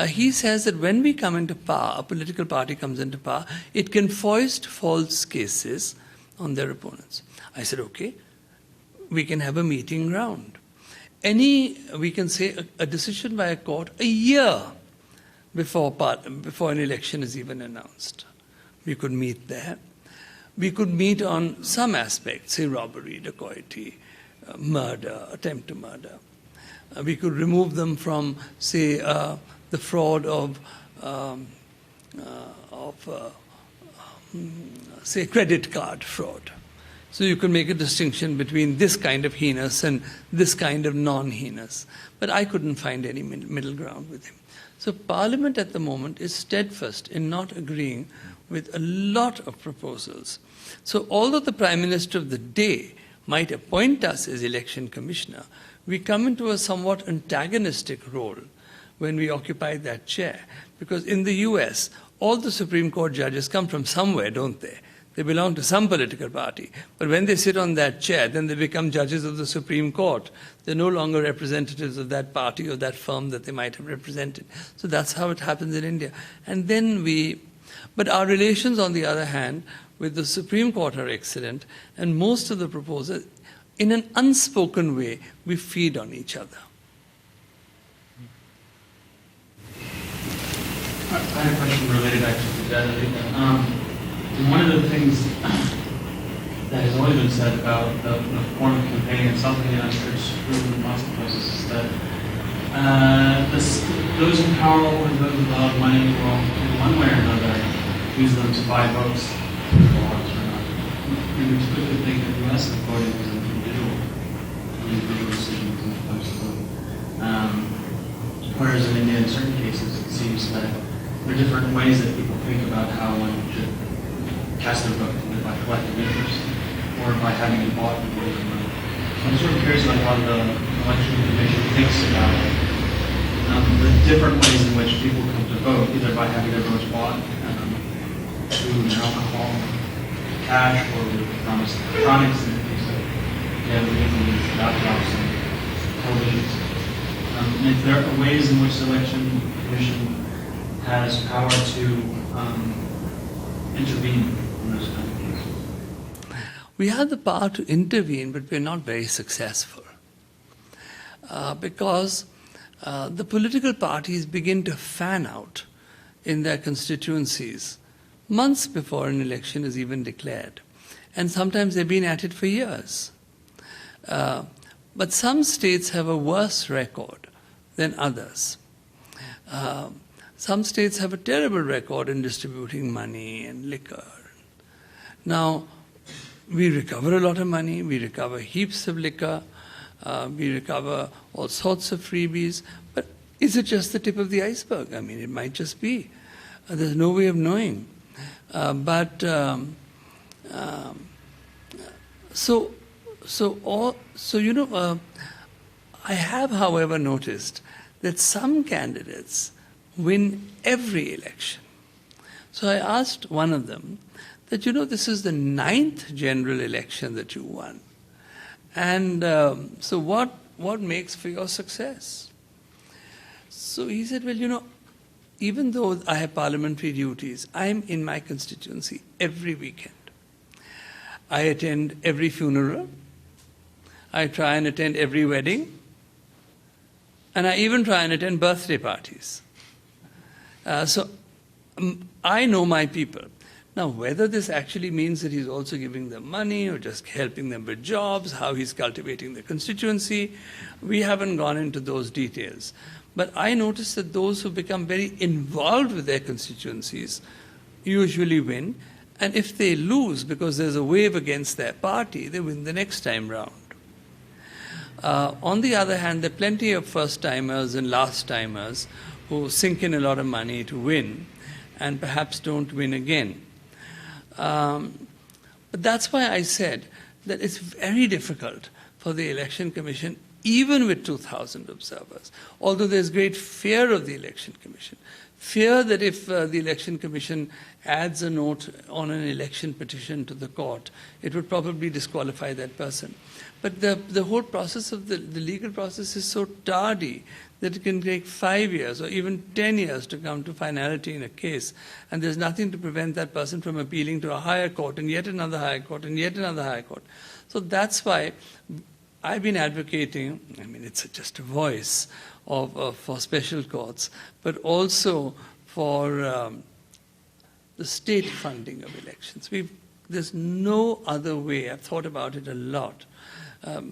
he says that when we come into power, a political party comes into power, it can foist false cases on their opponents. I said, okay, we can have a meeting ground. We can say a decision by a court a year before an election is even announced. We could meet there. We could meet on some aspects, say robbery, dacoity, murder, attempt to murder. We could remove them from, say, the fraud of say, credit card fraud. So you could make a distinction between this kind of heinous and this kind of non-heinous. But I couldn't find any middle ground with him. So Parliament at the moment is steadfast in not agreeing with a lot of proposals. So although the Prime Minister of the day might appoint us as election commissioner, we come into a somewhat antagonistic role when we occupy that chair. Because in the US, all the Supreme Court judges come from somewhere, don't they? They belong to some political party. But when they sit on that chair, then they become judges of the Supreme Court. They're no longer representatives of that party or that firm that they might have represented. So that's how it happens in India. And then but our relations, on the other hand, with the Supreme Court are excellent, and most of the proposals, in an unspoken way, we feed on each other. I have a question related actually to that. One of the things that has always been said about the form of campaigning, and something that I'm sure is true in lots of places, is that those in power and those with a lot of money will, in one way or another, use them to buy votes for laws or not. And we typically think of the U.S. as voting as an individual decisions as opposed to voting. Whereas in India, in certain cases, it seems that there are different ways that people think about how one should cast their vote, either by collective interest or by having it bought before the vote. I'm sort of curious about how the election commission thinks about the different ways in which people come to vote, either by having their votes bought through alcohol, cash, or with electronics in the case of laptops and televisions. And if there are ways in which the election commission has power to intervene in those kind of cases. We have the power to intervene, but we're not very successful. Because the political parties begin to fan out in their constituencies months before an election is even declared. And sometimes they've been at it for years. But some states have a worse record than others. Some states have a terrible record in distributing money and liquor. Now, we recover a lot of money, we recover heaps of liquor, we recover all sorts of freebies, but is it just the tip of the iceberg? I mean, it might just be. There's no way of knowing. I have, however, noticed that some candidates win every election. So I asked one of them that, this is the 9th general election that you won. And so what makes for your success? So he said, well, even though I have parliamentary duties, I'm in my constituency every weekend. I attend every funeral. I try and attend every wedding. And I even try and attend birthday parties. So I know my people. Now, whether this actually means that he's also giving them money or just helping them with jobs, how he's cultivating the constituency, we haven't gone into those details. But I noticed that those who become very involved with their constituencies usually win. And if they lose because there's a wave against their party, they win the next time round. On the other hand, there are plenty of first-timers and last-timers who sink in a lot of money to win and perhaps don't win again. But that's why I said that it's very difficult for the Election Commission, even with 2,000 observers, although there's great fear of the Election Commission. Fear that if the Election Commission adds a note on an election petition to the court, it would probably disqualify that person. But the whole process of the legal process is so tardy that it can take 5 years or even 10 years to come to finality in a case. And there's nothing to prevent that person from appealing to a higher court and yet another higher court and yet another higher court. So that's why I've been advocating, it's just a voice for special courts, but also for the state funding of elections. There's no other way. I've thought about it a lot.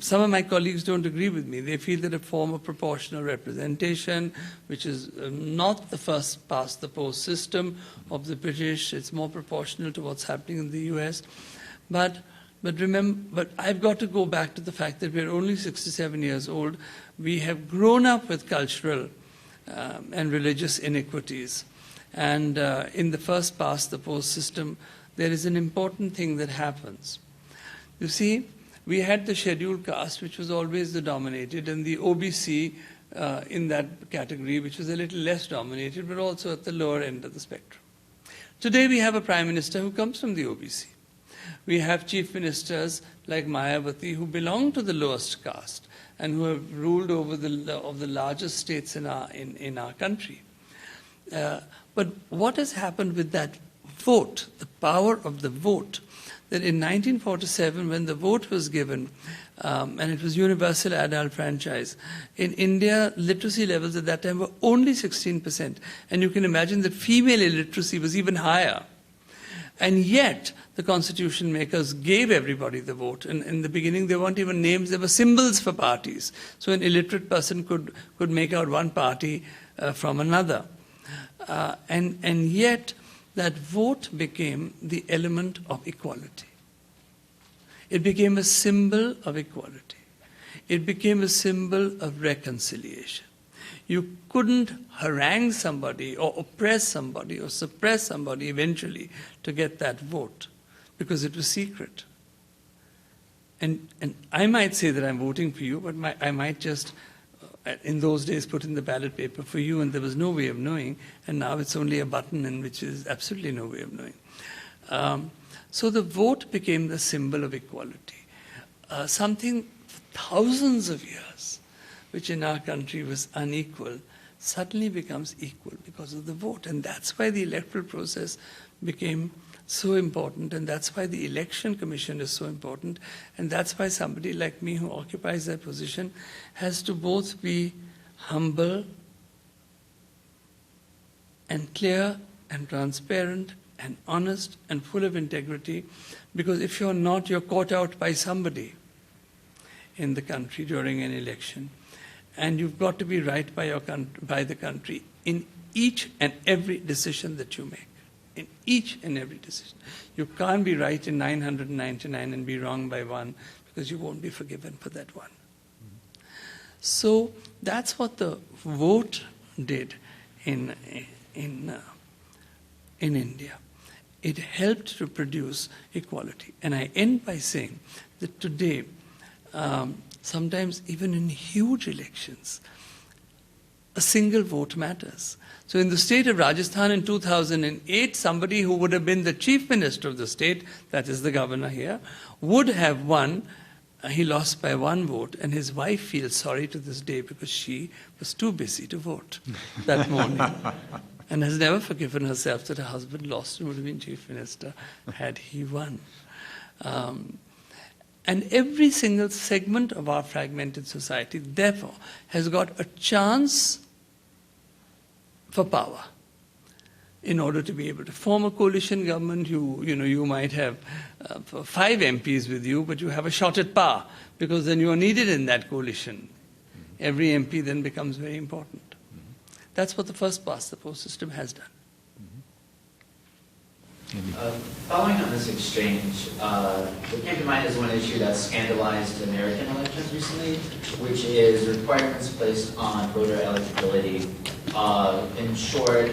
Some of my colleagues don't agree with me. They feel that a form of proportional representation, which is not the first past the post system of the British, it's more proportional to what's happening in the US. But I've got to go back to the fact that we're only 67 years old. We have grown up with cultural and religious inequities. And in the first past the post system, there is an important thing that happens. You see, we had the scheduled caste, which was always the dominated, and the OBC in that category, which was a little less dominated, but also at the lower end of the spectrum. Today we have a prime minister who comes from the OBC. We have chief ministers like Mayawati who belong to the lowest caste and who have ruled over the largest states in our country. But what has happened with that vote, the power of the vote, that in 1947, when the vote was given, and it was universal adult franchise, in India, literacy levels at that time were only 16%. And you can imagine that female illiteracy was even higher. And yet, the constitution makers gave everybody the vote. And in the beginning, there weren't even names, there were symbols for parties. So an illiterate person could make out one party from another. And yet, that vote became the element of equality. It became a symbol of equality. It became a symbol of reconciliation. You couldn't harangue somebody or oppress somebody or suppress somebody eventually to get that vote because it was secret. And I might say that I'm voting for you, but I might just, in those days, put in the ballot paper for you, and there was no way of knowing, and now it's only a button, in which is absolutely no way of knowing. So the vote became the symbol of equality. Something for thousands of years, which in our country was unequal, suddenly becomes equal because of the vote. And that's why the electoral process became so important, and that's why the Election Commission is so important, and that's why somebody like me who occupies that position has to both be humble, and clear, and transparent, and honest, and full of integrity, because if you're not, you're caught out by somebody in the country during an election. And you've got to be right by the country in each and every decision that you make. In each and every decision. You can't be right in 999 and be wrong by one, because you won't be forgiven for that one. So that's what the vote did in India. It helped to produce equality. And I end by saying that today, sometimes even in huge elections, a single vote matters. So in the state of Rajasthan in 2008, somebody who would have been the chief minister of the state, that is the governor here, would have won. He lost by one vote, and his wife feels sorry to this day because she was too busy to vote that morning and has never forgiven herself that her husband lost and would have been chief minister had he won. And every single segment of our fragmented society, therefore, has got a chance for power. In order to be able to form a coalition government, you might have 5 MPs with you, but you have a shot at power, because then you are needed in that coalition. Every MP then becomes very important. That's what the first past the post system has done. Following on this exchange, what came to mind is one issue that scandalized American elections recently, which is requirements placed on voter eligibility. In short,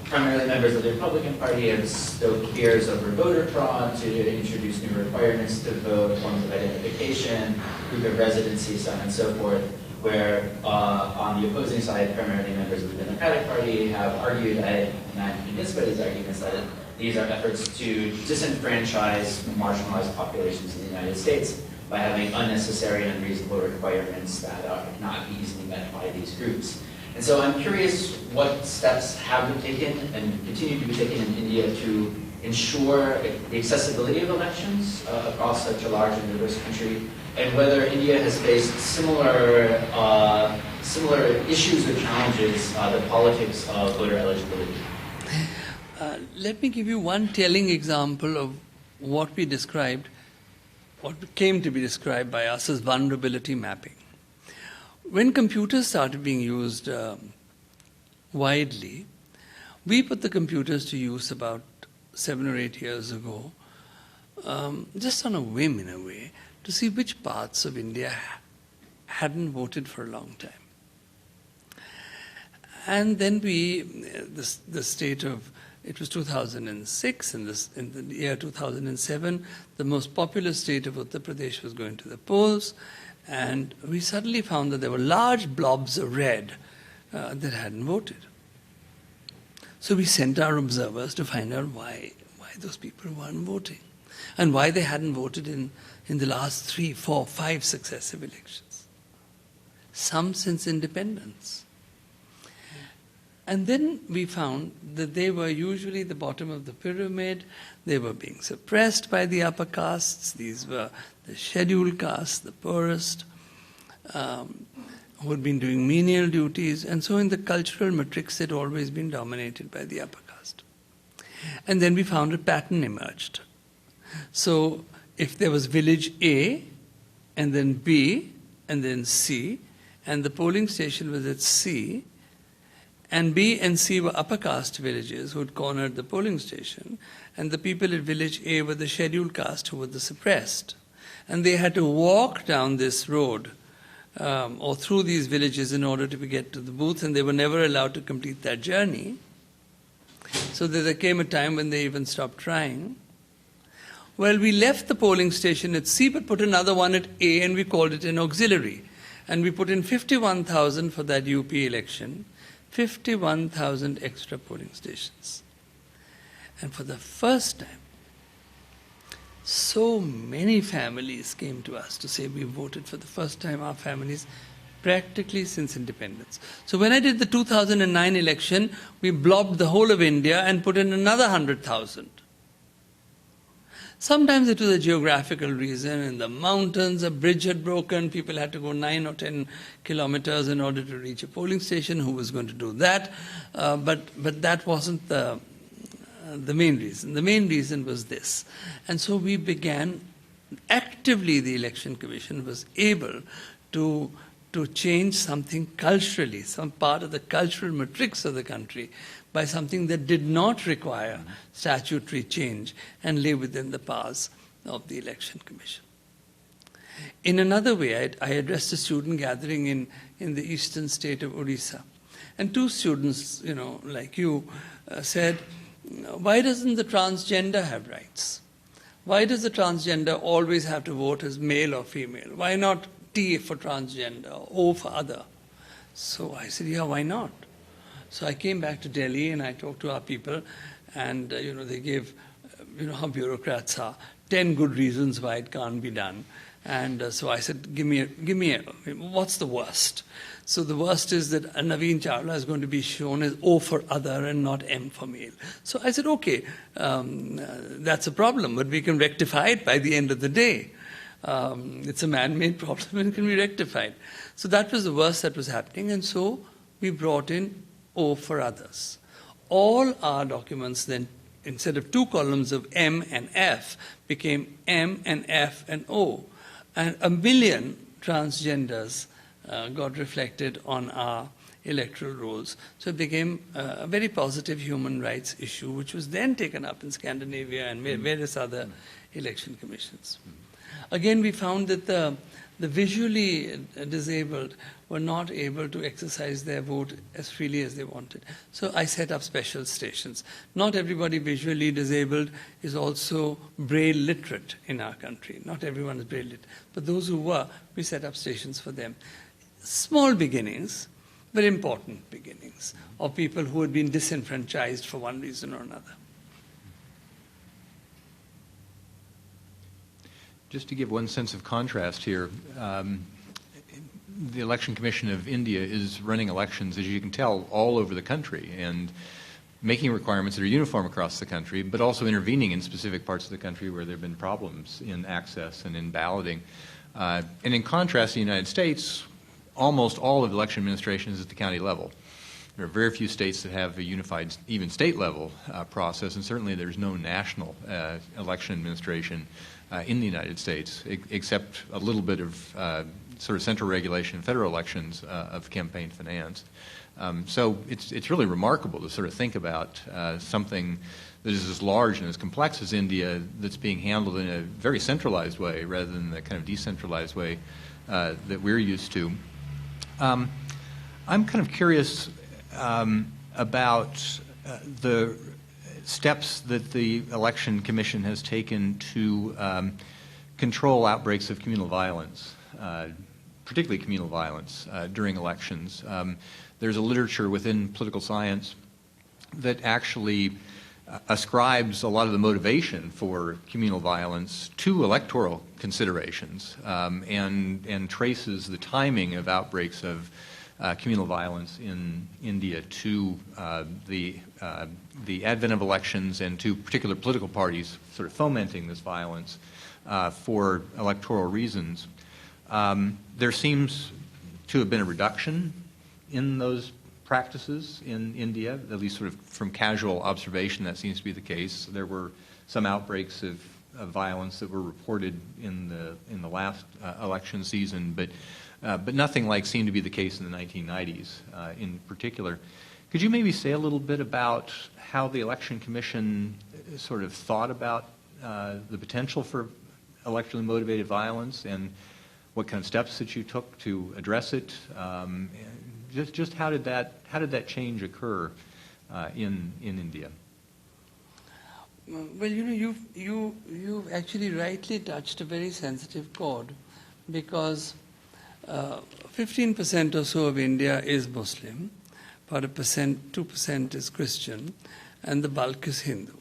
primarily members of the Republican Party have stoked fears over voter fraud to introduce new requirements to vote, forms of identification, proof of residency, so on and so forth, where on the opposing side, primarily members of the Democratic Party have argued, and I'm convinced by these arguments, that these are efforts to disenfranchise marginalized populations in the United States by having unnecessary and unreasonable requirements that cannot be easily met by these groups. And so I'm curious what steps have been taken and continue to be taken in India to ensure the accessibility of elections across such a large and diverse country, and whether India has faced similar issues or challenges, the politics of voter eligibility. Let me give you one telling example of what we described, what came to be described by us as vulnerability mapping. When computers started being used widely, we put the computers to use about 7 or 8 years ago, just on a whim in a way, to see which parts of India hadn't voted for a long time. And then the state of, it was 2006, in the year 2007, the most populous state of Uttar Pradesh was going to the polls, and we suddenly found that there were large blobs of red that hadn't voted. So we sent our observers to find out why those people weren't voting, and why they hadn't voted in the last 3, 4, 5 successive elections. Some since independence. And then we found that they were usually the bottom of the pyramid. They were being suppressed by the upper castes. These were the scheduled castes, the poorest, who had been doing menial duties. And so in the cultural matrix, they'd always been dominated by the upper caste. And then we found a pattern emerged. So if there was village A, and then B, and then C, and the polling station was at C, and B and C were upper caste villages who had cornered the polling station, and the people at village A were the scheduled caste who were the suppressed. And they had to walk down this road or through these villages in order to get to the booth, and they were never allowed to complete that journey. So there came a time when they even stopped trying. Well, we left the polling station at C but put another one at A, and we called it an auxiliary. And we put in 51,000 for that UP election. 51,000 extra polling stations. And for the first time, so many families came to us to say we voted for the first time, our families, practically since independence. So when I did the 2009 election, we blobbed the whole of India and put in another 100,000. Sometimes it was a geographical reason. In the mountains, a bridge had broken. People had to go 9 or 10 kilometers in order to reach a polling station. Who was going to do that? But that wasn't the main reason. The main reason was this. And so we began, actively the Election Commission was able to change something culturally, some part of the cultural matrix of the country, by something that did not require statutory change and lay within the powers of the Election Commission. In another way, I addressed a student gathering in the eastern state of Odisha. And two students, like you, said, why doesn't the transgender have rights? Why does the transgender always have to vote as male or female? Why not T for transgender or O for other? So I said, yeah, why not? So I came back to Delhi and I talked to our people, and they gave, how bureaucrats are, 10 good reasons why it can't be done. And so I said, give me what's the worst? So the worst is that Navin Chawla is going to be shown as O for other and not M for male. So I said, okay, that's a problem, but we can rectify it by the end of the day. It's a man-made problem and it can be rectified. So that was the worst that was happening, and so we brought in O for others. All our documents then, instead of 2 columns of M and F, became M and F and O. And 1 million transgenders got reflected on our electoral rolls. So it became a very positive human rights issue, which was then taken up in Scandinavia and various other election commissions. Again, we found that the visually disabled were not able to exercise their vote as freely as they wanted. So I set up special stations. Not everybody visually disabled is also braille literate in our country. Not everyone is braille literate. But those who were, we set up stations for them. Small beginnings, but important beginnings of people who had been disenfranchised for one reason or another. Just to give one sense of contrast here, the Election Commission of India is running elections, as you can tell, all over the country and making requirements that are uniform across the country, but also intervening in specific parts of the country where there have been problems in access and in balloting. And in contrast, in the United States, almost all of the election administration is at the county level. There are very few states that have a unified, even state-level process, and certainly there's no national election administration in the United States, except a little bit of sort of central regulation in federal elections of campaign finance. So it's really remarkable to sort of think about something that is as large and as complex as India that's being handled in a very centralized way rather than the kind of decentralized way that we're used to. I'm kind of curious about the steps that the Election Commission has taken to control outbreaks of communal violence, particularly communal violence during elections. There's a literature within political science that actually ascribes a lot of the motivation for communal violence to electoral considerations and traces the timing of outbreaks of communal violence in India to the advent of elections and to particular political parties sort of fomenting this violence for electoral reasons. There seems to have been a reduction in those practices in India, at least sort of from casual observation that seems to be the case. There were some outbreaks of violence that were reported in the last election season, but nothing like seemed to be the case in the 1990s in particular. Could you maybe say a little bit about how the Election Commission sort of thought about the potential for electorally motivated violence and what kind of steps that you took to address it? Just how did that change occur in India? Well, you've actually rightly touched a very sensitive chord, because 15% or so of India is Muslim, about 2% is Christian, and the bulk is Hindu.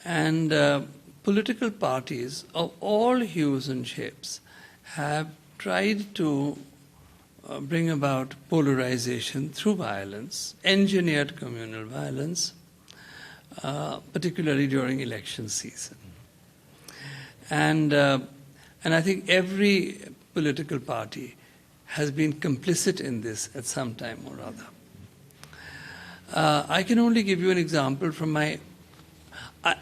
And political parties of all hues and shapes have tried to bring about polarization through violence, engineered communal violence, particularly during election season. And I think every political party has been complicit in this at some time or other. I can only give you an example from my...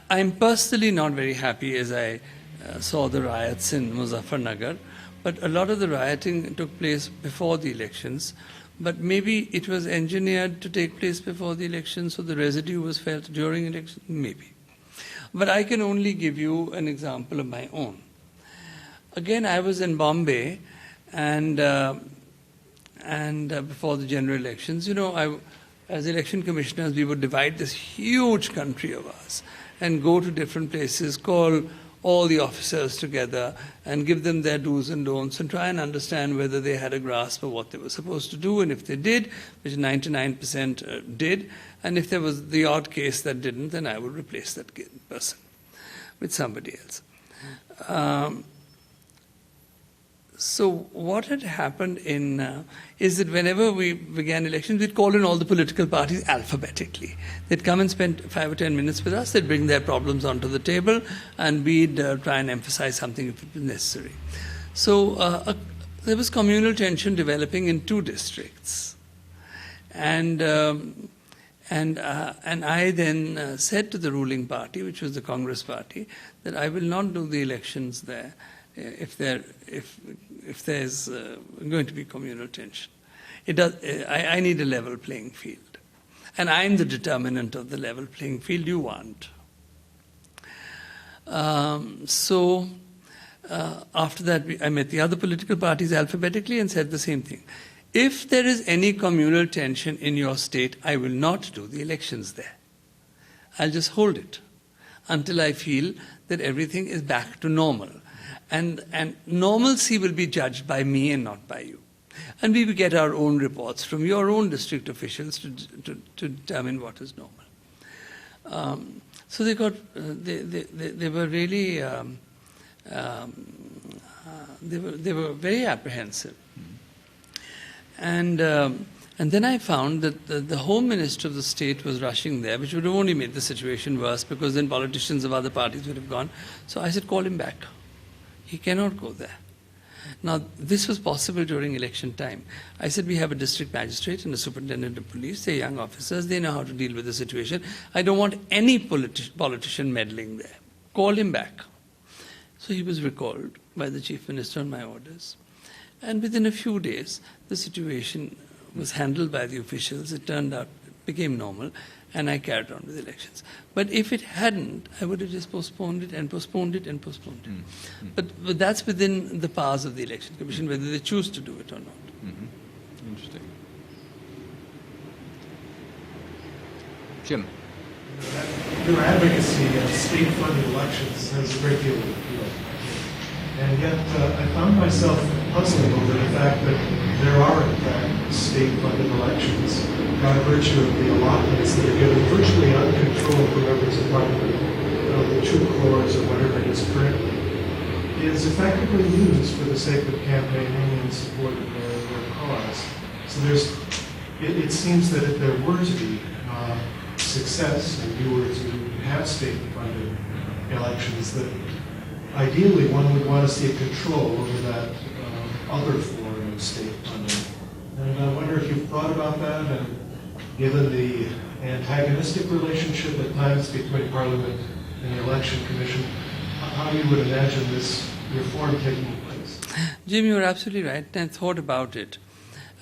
I'm personally not very happy as I saw the riots in Muzaffarnagar, but a lot of the rioting took place before the elections. But maybe it was engineered to take place before the elections, so the residue was felt during elections, maybe. But I can only give you an example of my own. Again, I was in Bombay, and before the general elections, you know, as election commissioners, we would divide this huge country of ours and go to different places, call all the officers together and give them their do's and don'ts and try and understand whether they had a grasp of what they were supposed to do, and if they did, which 99% did, and if there was the odd case that didn't, then I would replace that person with somebody else. So what had happened is that whenever we began elections, we'd call in all the political parties alphabetically. They'd come and spend 5 or 10 minutes with us, they'd bring their problems onto the table, and we'd try and emphasize something if it was necessary. So there was communal tension developing in 2 districts. And I then said to the ruling party, which was the Congress party, that I will not do the elections there if there's going to be communal tension. I need a level playing field. And I'm the determinant of the level playing field, you aren't. So after that, I met the other political parties alphabetically and said the same thing. If there is any communal tension in your state, I will not do the elections there. I'll just hold it until I feel that everything is back to normal. And normalcy will be judged by me and not by you. And we will get our own reports from your own district officials to determine what is normal. So they got, they were really, they were very apprehensive. And then I found that the Home Minister of the state was rushing there, which would have only made the situation worse, because then politicians of other parties would have gone. So I said, call him back. He cannot go there. Now, this was possible during election time. I said, we have a district magistrate and a superintendent of police. They're young officers. They know how to deal with the situation. I don't want any politician meddling there. Call him back. So he was recalled by the chief minister on my orders. And within a few days, the situation was handled by the officials. It turned out, it became normal, and I carried on with elections. But if it hadn't, I would have just postponed it and postponed it and postponed it. Mm-hmm. But that's within the powers of the Election Commission, whether they choose to do it or not. Mm-hmm. Interesting. Jim. Your advocacy of state-funded elections has a great deal of appeal. And yet, I found myself puzzling over the fact that there are, in fact, state-funded elections by virtue of the allotments that are given virtually uncontrolled for members of parliament, the 2 crores or whatever it is currently, is effectively used for the sake of campaigning in support of their cause. So it seems that if there were to be success and you were to have state-funded elections, that ideally one would want to see control over that other form of state funding. And I wonder if you've thought about that, and given the antagonistic relationship at times between Parliament and the Election Commission, how you would imagine this reform taking place? Jim, you're absolutely right, and I thought about it.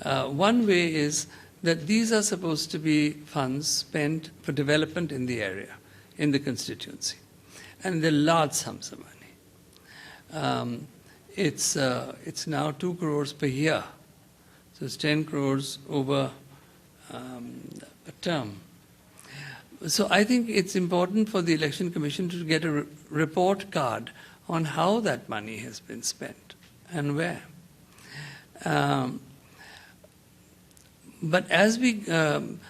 One way is that these are supposed to be funds spent for development in the area, in the constituency. And they're large sums of money. It's now 2 crores per year. So it's 10 crores over a term. So I think it's important for the Election Commission to get a report card on how that money has been spent and where. But as we,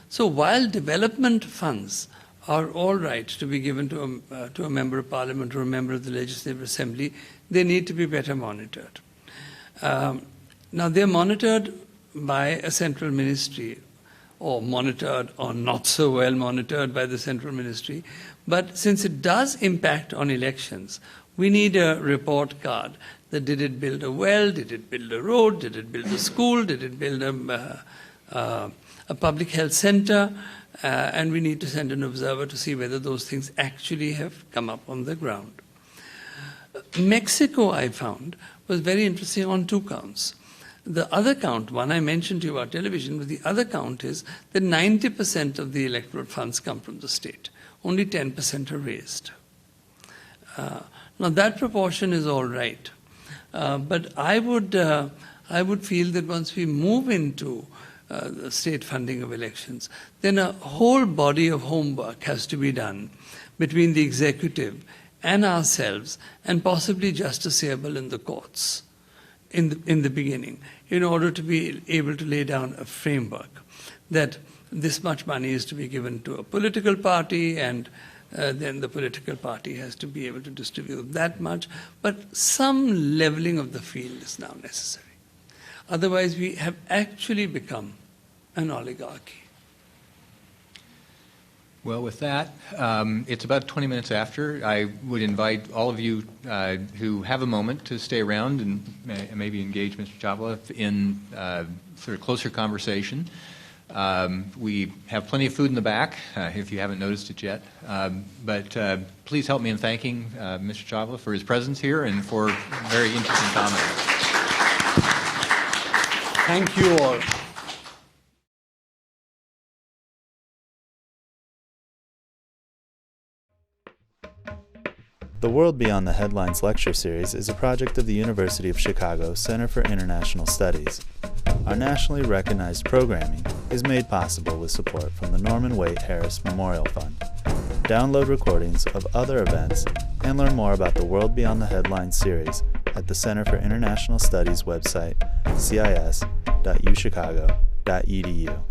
so while development funds are all right to be given to a member of parliament or a member of the legislative assembly, they need to be better monitored. Now they're monitored by a central ministry, or monitored or not so well monitored by the central ministry. But since it does impact on elections, We need a report card. That did it build a well? Did it build a road? Did it build a school? Did it build a public health center? And we need to send an observer to see whether those things actually have come up on the ground. Mexico, I found, was very interesting on 2 counts. The other count, one I mentioned to you about television, but the other count is that 90% of the electoral funds come from the state. Only 10% are raised. Now that proportion is all right. But I would feel that once we move into the state funding of elections, then a whole body of homework has to be done between the executive and ourselves, and possibly justiciable in the courts in the beginning, in order to be able to lay down a framework that this much money is to be given to a political party, and then the political party has to be able to distribute that much. But some leveling of the field is now necessary. Otherwise, we have actually become an oligarchy. Well, with that, it's about 20 minutes after. I would invite all of you who have a moment to stay around and maybe engage Mr. Chawla in sort of closer conversation. We have plenty of food in the back, if you haven't noticed it yet. But please help me in thanking Mr. Chawla for his presence here and for very interesting comments. Thank you all. The World Beyond the Headlines lecture series is a project of the University of Chicago Center for International Studies. Our nationally recognized programming is made possible with support from the Norman Waite Harris Memorial Fund. Download recordings of other events and learn more about the World Beyond the Headlines series at the Center for International Studies website, cis.uchicago.edu.